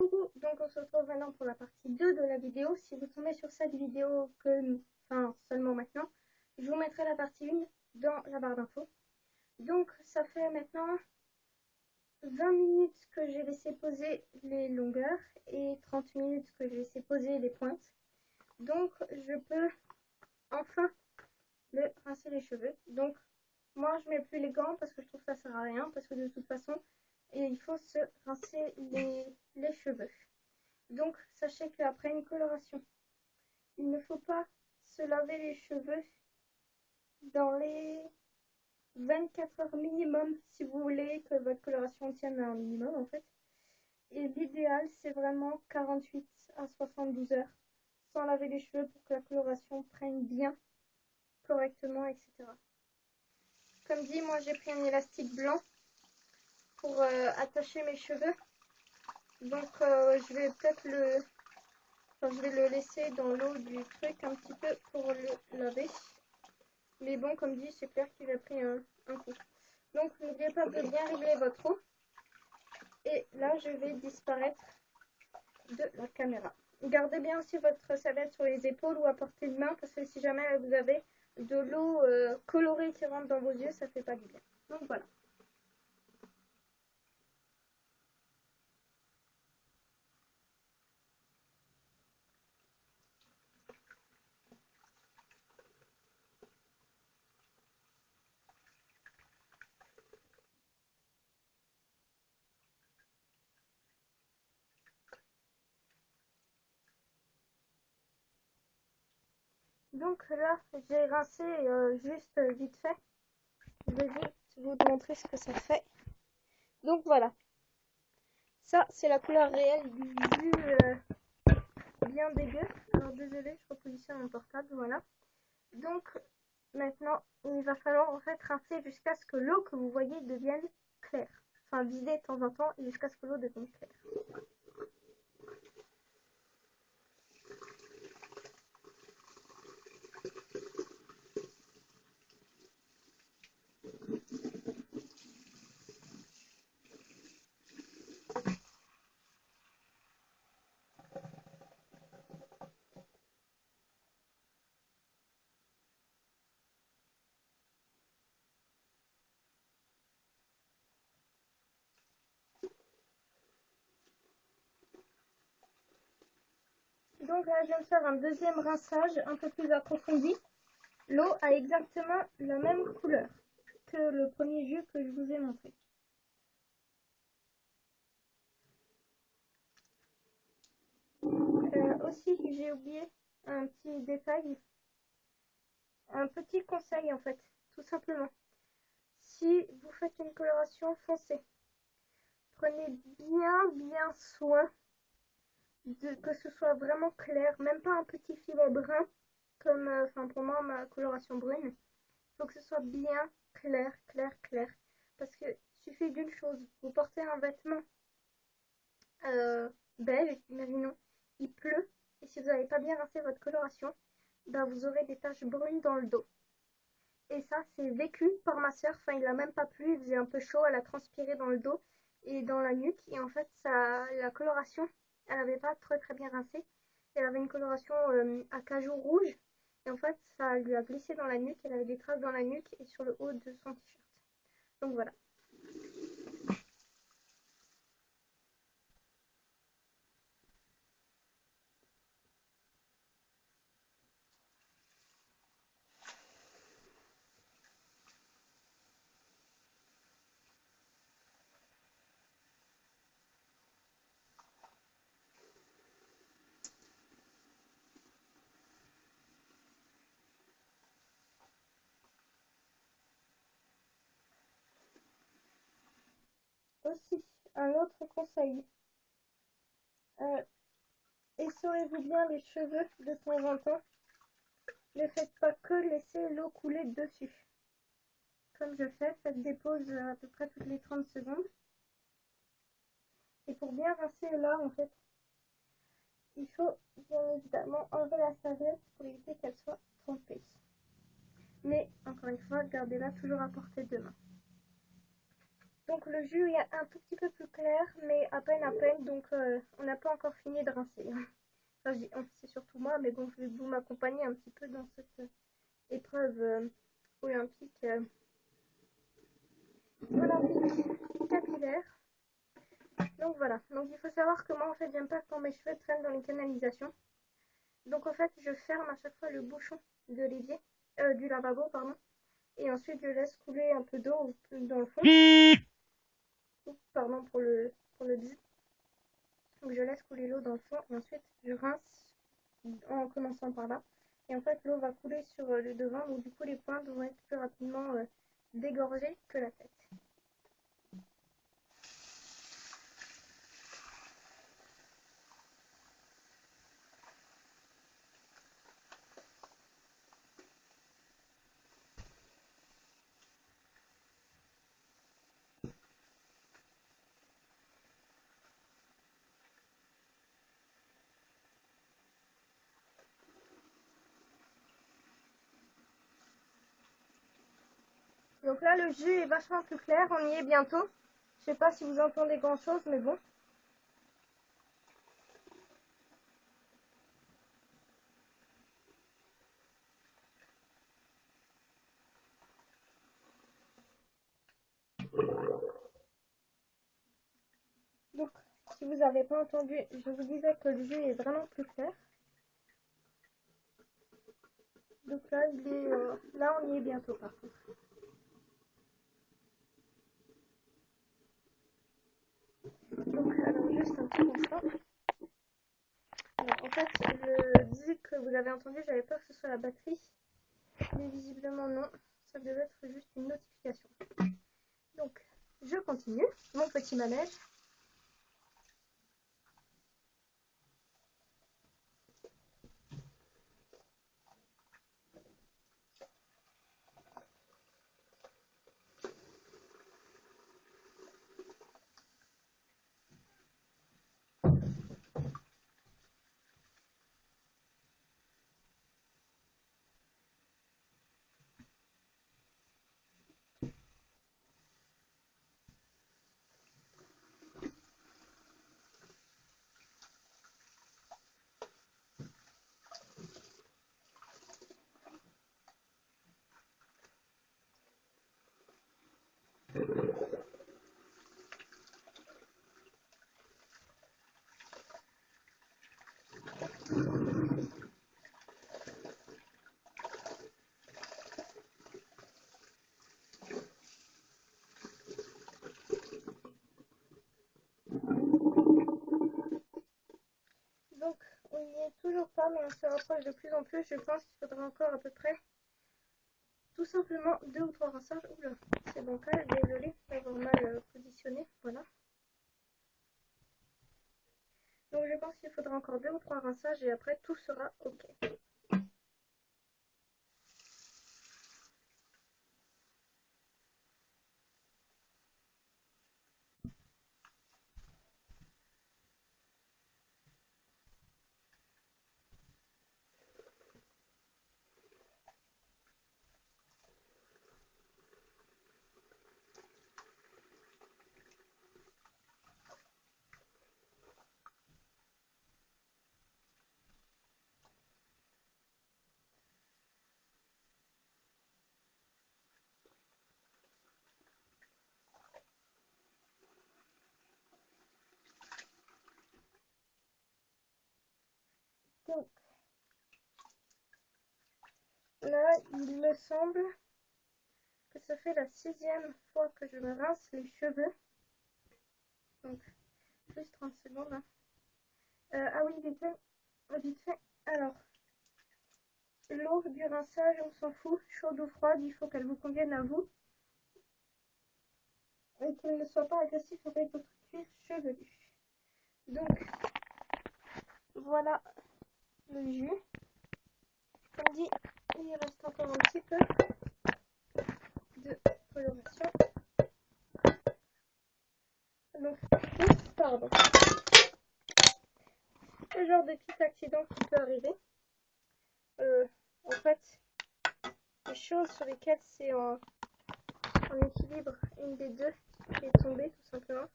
Coucou, donc on se retrouve maintenant pour la partie 2 de la vidéo. Si vous tombez sur cette vidéo seulement maintenant, je vous mettrai la partie 1 dans la barre d'infos. Donc ça fait maintenant 20 minutes que j'ai laissé poser les longueurs et 30 minutes que j'ai laissé poser les pointes. Donc je peux enfin me rincer les cheveux. Donc moi je mets plus les gants parce que je trouve que ça sert à rien, parce que de toute façon il faut se rincer les cheveux. Donc, sachez qu'après une coloration, il ne faut pas se laver les cheveux dans les 24 heures minimum si vous voulez que votre coloration tienne à un minimum en fait. Et l'idéal, c'est vraiment 48 à 72 heures sans laver les cheveux pour que la coloration prenne bien, correctement, etc. Comme dit, moi j'ai pris un élastique blanc pour attacher mes cheveux. Donc je vais peut-être je vais le laisser dans l'eau du truc un petit peu pour le laver. Mais bon, comme dit, c'est clair qu'il a pris un coup. Donc, n'oubliez pas de bien régler votre eau. Et là, je vais disparaître de la caméra. Gardez bien aussi votre serviette sur les épaules ou à portée de main, parce que si jamais vous avez de l'eau colorée qui rentre dans vos yeux, ça fait pas du bien. Donc voilà. Donc là, j'ai rincé juste vite fait. Je vais vite vous montrer ce que ça fait. Donc voilà. Ça, c'est la couleur réelle du jus bien dégueu. Alors désolé, je repositionne mon portable, voilà. Donc maintenant, il va falloir en fait rincer jusqu'à ce que l'eau que vous voyez devienne claire. Enfin, vider de temps en temps jusqu'à ce que l'eau devienne claire. Donc là, je viens de faire un deuxième rinçage un peu plus approfondi. L'eau a exactement la même couleur que le premier jus que je vous ai montré. Aussi, j'ai oublié un petit détail, un petit conseil en fait, tout simplement. Si vous faites une coloration foncée, prenez bien soin que ce soit vraiment clair, même pas un petit filet brun, comme pour moi ma coloration brune. Il faut que ce soit bien clair. Parce que suffit d'une chose, vous portez un vêtement beige, imaginons, il pleut, et si vous n'avez pas bien rincé votre coloration, bah vous aurez des taches brunes dans le dos. Et ça, c'est vécu par ma soeur. Enfin, il n'a même pas plu, il faisait un peu chaud, elle a transpiré dans le dos et dans la nuque. Et en fait, la coloration, elle n'avait pas très bien rincé. Elle avait une coloration à cajou rouge. Et en fait, ça lui a glissé dans la nuque. Elle avait des traces dans la nuque et sur le haut de son t-shirt. Donc voilà. Aussi, un autre conseil. Euh, Essorez-vous bien les cheveux de temps en temps. Ne faites pas que laisser l'eau couler dessus. Comme je fais, faites des pauses à peu près toutes les 30 secondes. Et pour bien rincer là, en fait, il faut bien évidemment enlever la serviette pour éviter qu'elle soit trempée. Mais encore une fois, gardez-la toujours à portée de main. Donc le jus est un tout petit peu plus clair, mais à peine, donc on n'a pas encore fini de rincer. Enfin, c'est surtout moi, mais bon, je vais vous m'accompagner un petit peu dans cette épreuve olympique, capillaire. Donc voilà, donc il faut savoir que moi en fait j'aime pas quand mes cheveux traînent dans les canalisations. Donc en fait je ferme à chaque fois le bouchon de l'évier, du lavabo pardon, et ensuite je laisse couler un peu d'eau dans le fond. Oups, pardon pour le bzzz. Donc je laisse couler l'eau dans le fond et ensuite je rince en commençant par là. Et en fait l'eau va couler sur le devant, donc du coup les pointes vont être plus rapidement dégorgées que la tête. Donc là, le jus est vachement plus clair, on y est bientôt. Je sais pas si vous entendez grand chose, mais bon. Donc, si vous n'avez pas entendu, je vous disais que le jus est vraiment plus clair. Donc là, là on y est bientôt par contre. Donc, alors juste un petit instant. Alors, en fait, je disais que vous avez entendu, j'avais peur que ce soit la batterie. Mais visiblement non, ça devait être juste une notification. Donc, je continue mon petit manège. Donc, on n'y est toujours pas, mais on se rapproche de plus en plus. Je pense qu'il faudra encore à peu près tout simplement 2 ou 3 rinçages. Oula, c'est bancal, désolé d'avoir mal positionné. Voilà. Donc, je pense qu'il faudra encore 2 ou 3 rinçages et après tout sera ok. Donc, là, il me semble que ça fait la 6e fois que je me rince les cheveux. Donc, juste 30 secondes. Hein. Ah oui, vite fait. Alors, l'eau du rinçage, on s'en fout. Chaude ou froide, il faut qu'elle vous convienne à vous. Et qu'elle ne soit pas agressive avec votre cuir chevelu. Donc, voilà le jus. Comme dit, il reste encore un petit peu de coloration. Donc, pardon. Ce genre de petit accident qui peut arriver. En fait, les choses sur lesquelles c'est en équilibre, une des deux qui est tombé tout simplement.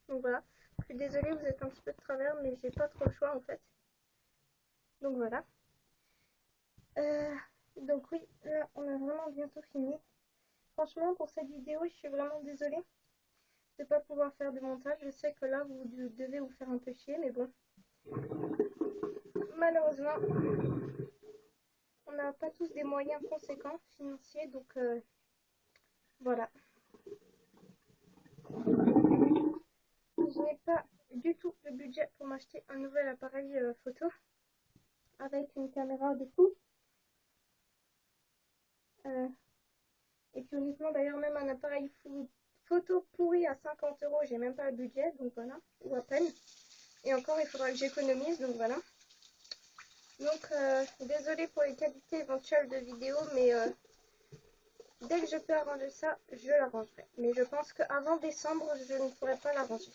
Donc voilà, je suis désolée, vous êtes un petit peu de travers, mais j'ai pas trop le choix en fait. Donc voilà. Donc oui, là on a vraiment bientôt fini. Franchement, pour cette vidéo, je suis vraiment désolée de ne pas pouvoir faire de montage. Je sais que là, vous devez vous faire un peu chier, mais bon. Malheureusement, on n'a pas tous des moyens conséquents financiers, donc voilà. Je n'ai pas du tout le budget pour m'acheter un nouvel appareil photo avec une caméra de fou. Et puis honnêtement, d'ailleurs, même un appareil photo pourri à 50 €, j'ai même pas le budget, donc voilà, ou à peine. Et encore, il faudra que j'économise, donc voilà. Donc, désolée pour les qualités éventuelles de vidéo, mais dès que je peux arranger ça, je l'arrangerai. Mais je pense qu'avant décembre, je ne pourrai pas l'arranger.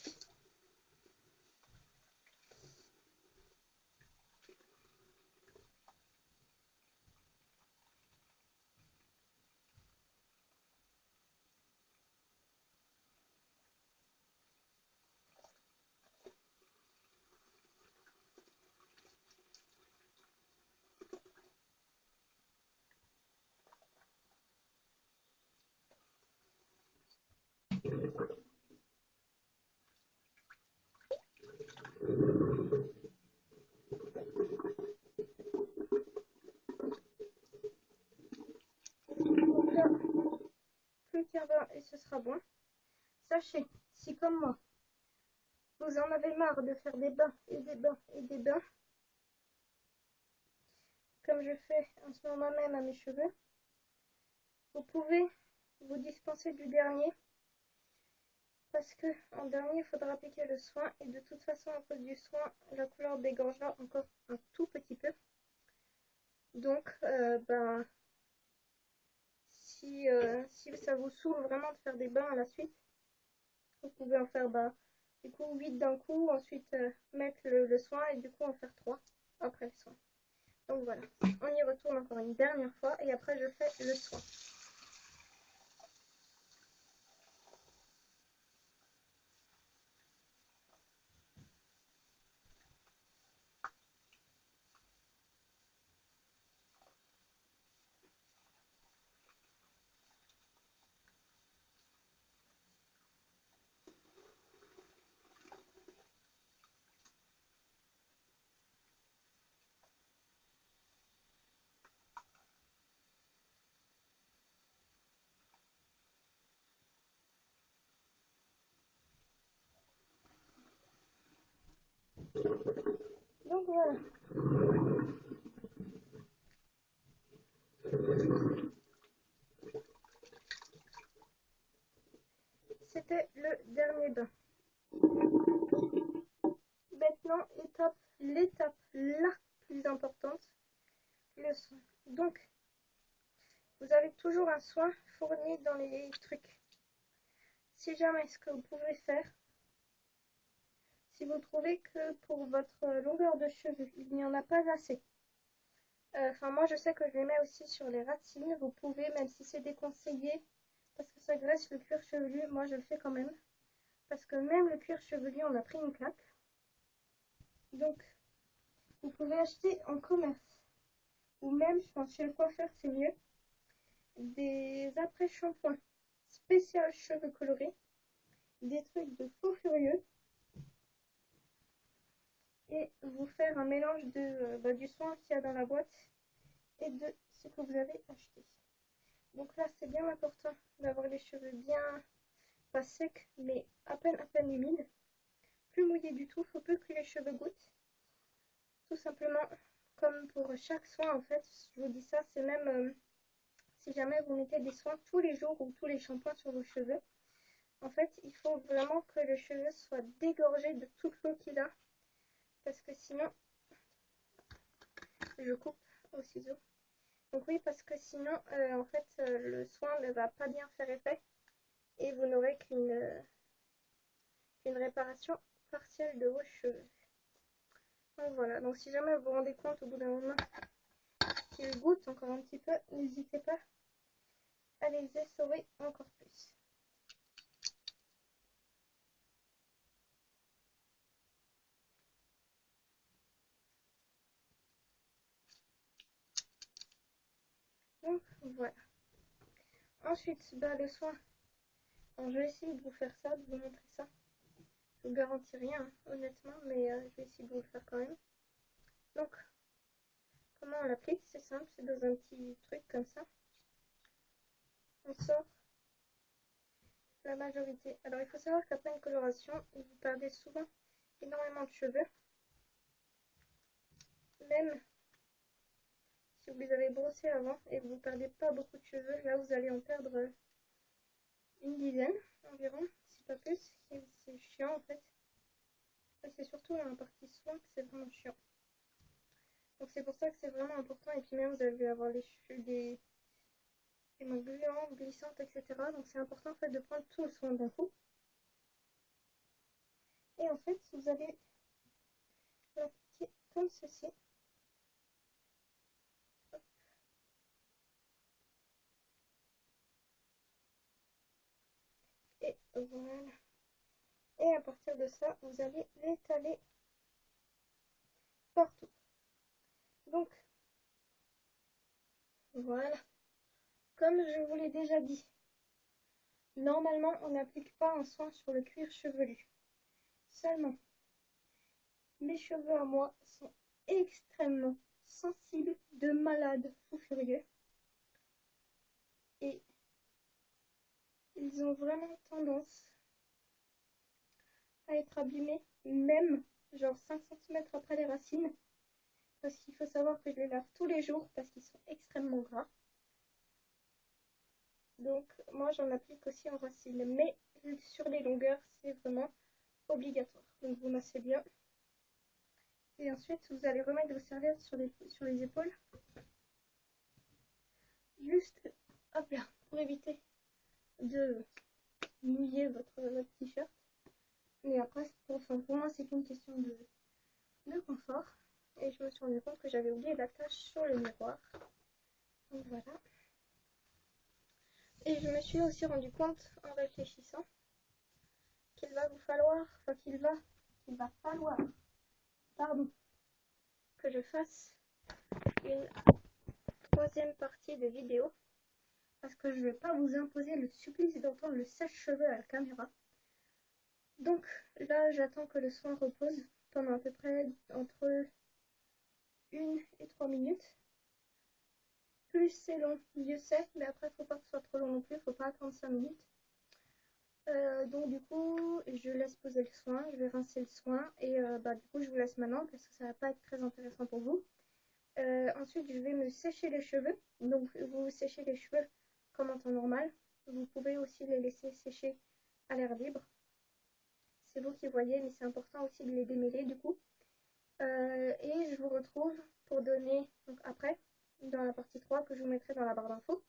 Donc là, plus qu'un bain et ce sera bon. Sachez, si comme moi, vous en avez marre de faire des bains et des bains et des bains, comme je fais en ce moment même à mes cheveux, vous pouvez vous dispenser du dernier, parce que en dernier, il faudra appliquer le soin, et de toute façon, à cause du soin, la couleur dégorgera encore un tout petit peu. Donc, si ça vous saoule vraiment de faire des bains à la suite, vous pouvez en faire du coup 8 d'un coup, ensuite mettre le soin et du coup en faire 3 après le soin. Donc voilà, on y retourne encore une dernière fois et après je fais le soin. Donc voilà. C'était le dernier bain. Maintenant, l'étape la plus importante, le soin. Donc, vous avez toujours un soin fourni dans les trucs. Si jamais ce que vous pouvez faire, si vous trouvez que pour votre longueur de cheveux, il n'y en a pas assez. Enfin, moi je sais que je les mets aussi sur les racines. Vous pouvez, même si c'est déconseillé, parce que ça graisse le cuir chevelu, moi je le fais quand même. Parce que même le cuir chevelu, on a pris une claque. Donc, vous pouvez acheter en commerce, ou même, je pense, chez le coiffeur, c'est mieux, des après-shampoings spécial cheveux colorés, des trucs de faux furieux, et vous faire un mélange du soin qu'il y a dans la boîte et de ce que vous avez acheté. Donc là, c'est bien important d'avoir les cheveux bien, pas secs, mais à peine humides. Plus mouillés du tout, faut peu que les cheveux goûtent. Tout simplement, comme pour chaque soin, en fait, je vous dis ça, c'est même si jamais vous mettez des soins tous les jours ou tous les shampoings sur vos cheveux. En fait, il faut vraiment que le cheveu soit dégorgé de toute l'eau qu'il a. Parce que sinon, je coupe au ciseau. Donc oui, parce que sinon, en fait, le soin ne va pas bien faire effet. Et vous n'aurez qu'une réparation partielle de vos cheveux. Donc voilà, donc si jamais vous vous rendez compte au bout d'un moment qu'ils goûtent encore un petit peu, n'hésitez pas à les essorer encore plus. Donc voilà. Ensuite, bah, le soin. Alors, je vais essayer de vous faire ça, de vous montrer ça. Je vous garantis rien, hein, honnêtement, mais je vais essayer de vous le faire quand même. Donc, comment on l'applique? C'est simple, c'est dans un petit truc comme ça. On sort la majorité. Alors, il faut savoir qu'après une coloration, vous perdez souvent énormément de cheveux. Même si vous les avez brossés avant et que vous ne perdez pas beaucoup de cheveux, là, vous allez en perdre une dizaine environ, si pas plus. C'est chiant, en fait. C'est surtout dans la partie soin que c'est vraiment chiant. Donc c'est pour ça que c'est vraiment important. Et puis même vous allez avoir les cheveux des mains gluantes, glissantes, etc. Donc c'est important en fait de prendre tout le soin d'un coup. Et en fait vous allez l'appliquer comme ceci. Hop. Et voilà. Et à partir de ça, vous allez l'étaler partout. Donc voilà. Comme je vous l'ai déjà dit, normalement on n'applique pas un soin sur le cuir chevelu. Seulement, mes cheveux à moi sont extrêmement sensibles, de malade fou furieux. Et ils ont vraiment tendance à être abîmés, même genre 5 cm après les racines. Parce qu'il faut savoir que je les lave tous les jours parce qu'ils sont extrêmement gras. Donc moi j'en applique aussi en racines. Mais sur les longueurs, c'est vraiment obligatoire. Donc vous massez bien. Et ensuite vous allez remettre vos serviettes sur les épaules. Juste, hop là, pour éviter de mouiller votre t-shirt. Mais après, pour moi, c'est qu'une question de confort. Et je me suis rendu compte que j'avais oublié la tâche sur le miroir. Donc voilà. Et je me suis aussi rendu compte, en réfléchissant, qu'il va vous falloir, enfin qu'il va falloir, pardon, que je fasse une troisième partie de vidéo. Parce que je ne vais pas vous imposer le supplice d'entendre le sèche-cheveux à la caméra. Donc là, j'attends que le soin repose pendant à peu près entre 1 et 3 minutes. Plus c'est long, mieux c'est, mais après, faut pas que ce soit trop long non plus, faut pas attendre 5 minutes. Donc du coup, je laisse poser le soin, je vais rincer le soin, et du coup, je vous laisse maintenant, parce que ça va pas être très intéressant pour vous. Ensuite, je vais me sécher les cheveux, donc vous séchez les cheveux comme en temps normal. Vous pouvez aussi les laisser sécher à l'air libre. C'est vous qui voyez, mais c'est important aussi de les démêler du coup. Et je vous retrouve pour donner, donc après, dans la partie 3 que je vous mettrai dans la barre d'infos,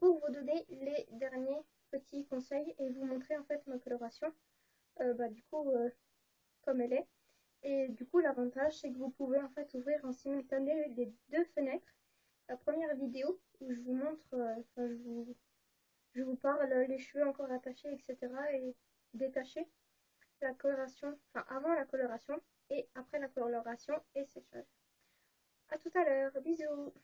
pour vous donner les derniers petits conseils et vous montrer en fait ma coloration, comme elle est. Et du coup, l'avantage, c'est que vous pouvez en fait ouvrir en simultané les deux fenêtres. La première vidéo où je vous montre, je vous parle les cheveux encore attachés, etc. et détachés. La coloration, enfin avant la coloration et après la coloration et séchage. À tout à l'heure, bisous!